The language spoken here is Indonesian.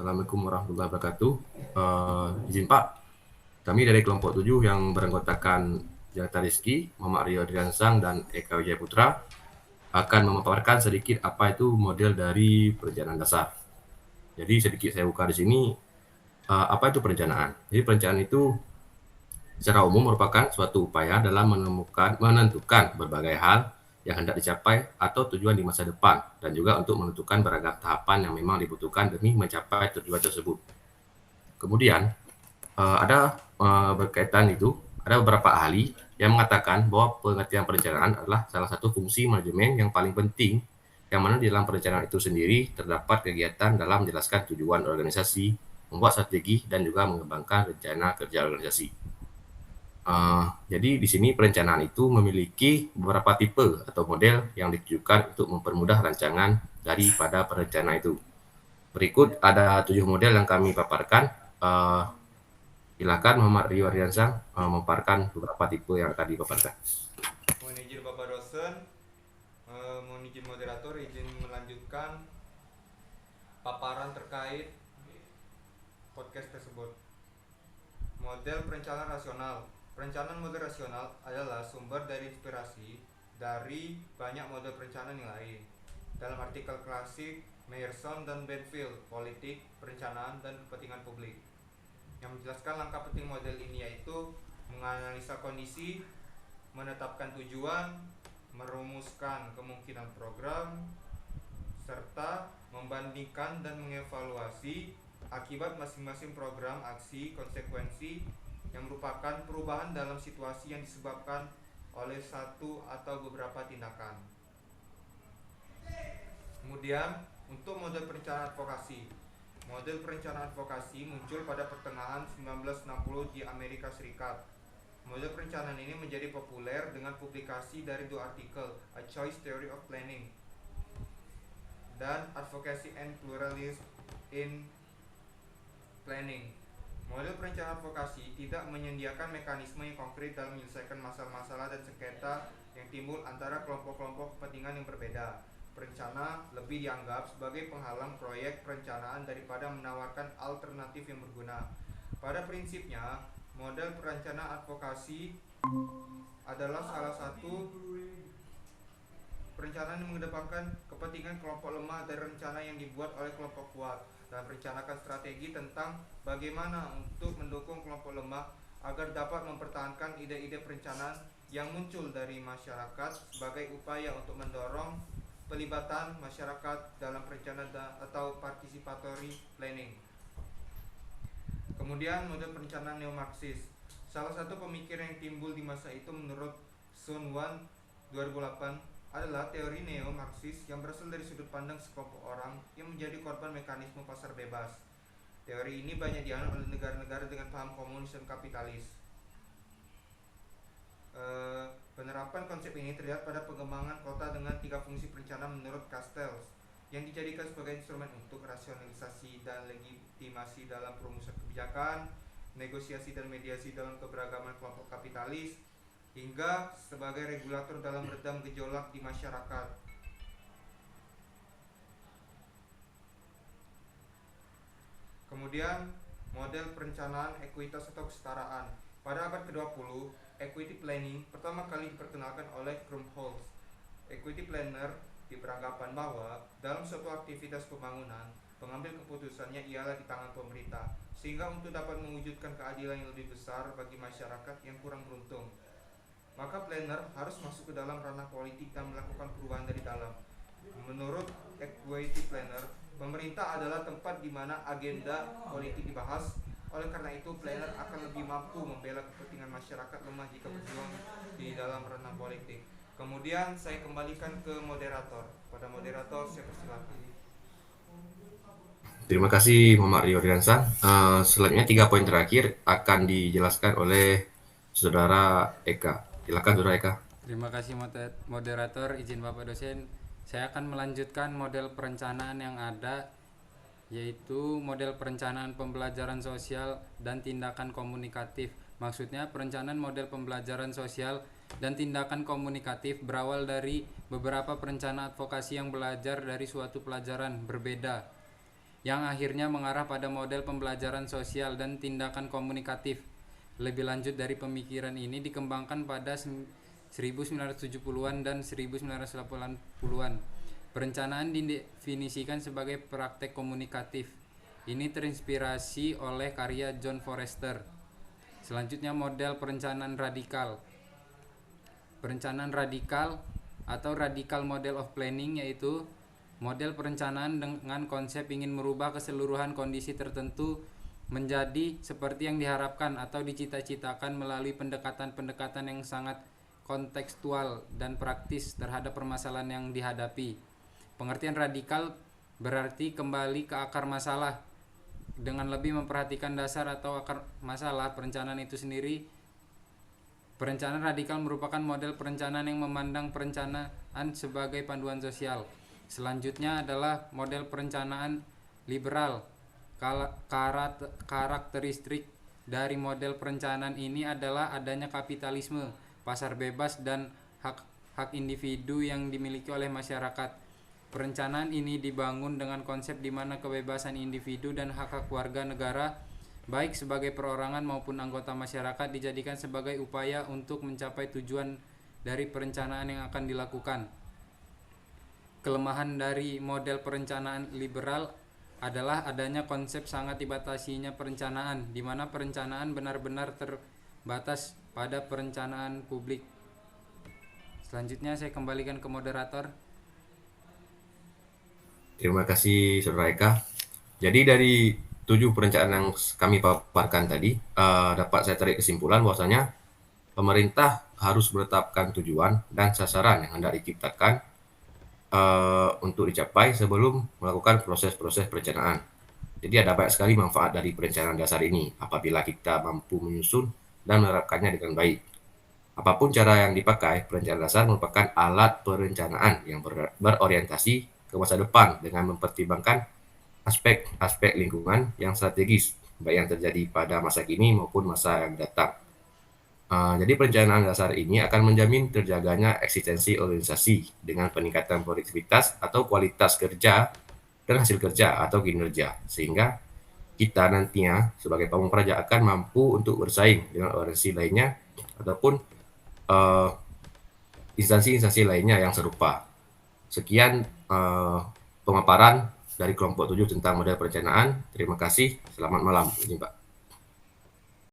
Assalamualaikum warahmatullahi wabarakatuh. Izin Pak, kami dari kelompok 7 yang beranggotakan Janata Rizky, Muhammad Rio Driansang, dan Eka Wijaya Putra akan memaparkan sedikit apa itu model dari perencanaan dasar. Jadi sedikit saya buka di sini, apa itu perencanaan. Jadi perencanaan itu secara umum merupakan suatu upaya dalam menentukan berbagai hal yang hendak dicapai atau tujuan di masa depan, dan juga untuk menentukan beragam tahapan yang memang dibutuhkan demi mencapai tujuan tersebut. Kemudian berkaitan itu, ada beberapa ahli yang mengatakan bahwa pengertian perencanaan adalah salah satu fungsi manajemen yang paling penting, yang mana di dalam perencanaan itu sendiri terdapat kegiatan dalam menjelaskan tujuan organisasi, membuat strategi, dan juga mengembangkan rencana kerja organisasi. Jadi di sini perencanaan itu memiliki beberapa tipe atau model yang ditujukan untuk mempermudah rancangan daripada perencanaan itu. Berikut ada 7 model yang kami paparkan. Silakan Muhammad Rio Ardiansang memaparkan beberapa tipe yang akan dipaparkan. Mohon izin Bapak dosen, mohon izin moderator, izin melanjutkan paparan terkait podcast tersebut. Model perencanaan rasional. Perencanaan model rasional adalah sumber dari inspirasi dari banyak model perencanaan yang lain. Dalam artikel klasik Meyerson dan Benfield, Politik, Perencanaan, dan Kepentingan Publik, yang menjelaskan langkah penting model ini yaitu menganalisa kondisi, menetapkan tujuan, merumuskan kemungkinan program, serta membandingkan dan mengevaluasi akibat masing-masing program, aksi, konsekuensi yang merupakan perubahan dalam situasi yang disebabkan oleh satu atau beberapa tindakan. Kemudian, untuk model perencanaan advokasi. Model perencanaan advokasi muncul pada pertengahan 1960 di Amerika Serikat. Model perencanaan ini menjadi populer dengan publikasi dari 2 artikel, A Choice Theory of Planning dan Advocacy and Pluralism in Planning. Model perencanaan advokasi tidak menyediakan mekanisme yang konkret dalam menyelesaikan masalah-masalah dan sengketa yang timbul antara kelompok-kelompok kepentingan yang berbeda. Perencana lebih dianggap sebagai penghalang proyek perencanaan daripada menawarkan alternatif yang berguna. Pada prinsipnya, model perencanaan advokasi adalah salah satu perencanaan yang mengedepankan kepentingan kelompok lemah dari rencana yang dibuat oleh kelompok kuat, dan merencanakan strategi tentang bagaimana untuk mendukung kelompok lemah agar dapat mempertahankan ide-ide perencanaan yang muncul dari masyarakat sebagai upaya untuk mendorong pelibatan masyarakat dalam perencanaan atau participatory planning. Kemudian model perencanaan neo-Marxis. Salah satu pemikir yang timbul di masa itu menurut Sun Wan 2008 adalah teori neo-Marxis yang berasal dari sudut pandang sekelompok orang yang menjadi korban mekanisme pasar bebas. Teori ini banyak dianut oleh negara-negara dengan paham komunis dan kapitalis. Penerapan konsep ini terlihat pada pengembangan kota dengan 3 fungsi perencanaan menurut Castells, yang dijadikan sebagai instrumen untuk rasionalisasi dan legitimasi dalam perumusan kebijakan, negosiasi dan mediasi dalam keberagaman kelompok kapitalis, hingga sebagai regulator dalam meredam gejolak di masyarakat. Kemudian, model perencanaan ekuitas atau kesetaraan. Pada abad ke-20, equity planning pertama kali diperkenalkan oleh Krumholtz. Equity planner diberanggapan bahwa dalam suatu aktivitas pembangunan, pengambil keputusannya ialah di tangan pemerintah, sehingga untuk dapat mewujudkan keadilan yang lebih besar bagi masyarakat yang kurang beruntung, maka planner harus masuk ke dalam ranah politik dan melakukan perubahan dari dalam. Menurut equity planner, pemerintah adalah tempat di mana agenda politik dibahas. Oleh karena itu, planner akan lebih mampu membela kepentingan masyarakat lemah jika berjuang di dalam ranah politik. Kemudian saya kembalikan ke moderator. Pada moderator saya persilakan. Terima kasih Muhammad Rio Ardiansang. Selanjutnya 3 poin terakhir akan dijelaskan oleh Saudara Eka. Silakan Saudara Eka. Terima kasih moderator, izin Bapak dosen. Saya akan melanjutkan model perencanaan yang ada, yaitu model perencanaan pembelajaran sosial dan tindakan komunikatif. Maksudnya perencanaan model pembelajaran sosial dan tindakan komunikatif berawal dari beberapa perencanaan advokasi yang belajar dari suatu pelajaran berbeda. yang akhirnya mengarah pada model pembelajaran sosial dan tindakan komunikatif. Lebih lanjut dari pemikiran ini dikembangkan pada 1970-an dan 1980-an. Perencanaan didefinisikan sebagai praktek komunikatif. Ini terinspirasi oleh karya John Forrester. Selanjutnya model perencanaan radikal. Perencanaan radikal atau radical model of planning yaitu model perencanaan dengan konsep ingin merubah keseluruhan kondisi tertentu menjadi seperti yang diharapkan atau dicita-citakan melalui pendekatan-pendekatan yang sangat kontekstual dan praktis terhadap permasalahan yang dihadapi. Pengertian radikal berarti kembali ke akar masalah dengan lebih memperhatikan dasar atau akar masalah perencanaan itu sendiri. Perencanaan radikal merupakan model perencanaan yang memandang perencanaan sebagai panduan sosial. Selanjutnya adalah model perencanaan liberal. Karakteristik dari model perencanaan ini adalah adanya kapitalisme, pasar bebas, dan hak individu yang dimiliki oleh masyarakat. Perencanaan ini dibangun dengan konsep di mana kebebasan individu dan hak-hak warga negara baik sebagai perorangan maupun anggota masyarakat dijadikan sebagai upaya untuk mencapai tujuan dari perencanaan yang akan dilakukan. Kelemahan dari model perencanaan liberal adalah adanya konsep sangat dibatasinya perencanaan, di mana perencanaan benar-benar terbatas pada perencanaan publik. Selanjutnya saya kembalikan ke moderator. Terima kasih Saudara Eka. Jadi dari 7 perencanaan yang kami paparkan tadi, dapat saya tarik kesimpulan bahwasanya pemerintah harus menetapkan tujuan dan sasaran yang hendak diciptakan untuk dicapai sebelum melakukan proses-proses perencanaan. Jadi ada banyak sekali manfaat dari perencanaan dasar ini apabila kita mampu menyusun dan menerapkannya dengan baik. Apapun cara yang dipakai, perencanaan dasar merupakan alat perencanaan yang berorientasi ke masa depan dengan mempertimbangkan aspek-aspek lingkungan yang strategis, baik yang terjadi pada masa kini maupun masa yang datang. Jadi perencanaan dasar ini akan menjamin terjaganya eksistensi organisasi dengan peningkatan produktivitas atau kualitas kerja dan hasil kerja atau kinerja, sehingga kita nantinya sebagai pamong praja akan mampu untuk bersaing dengan organisasi lainnya ataupun instansi-instansi lainnya yang serupa. Sekian pemaparan dari kelompok 7 tentang model perencanaan. Terima kasih. Selamat malam. Ini Pak.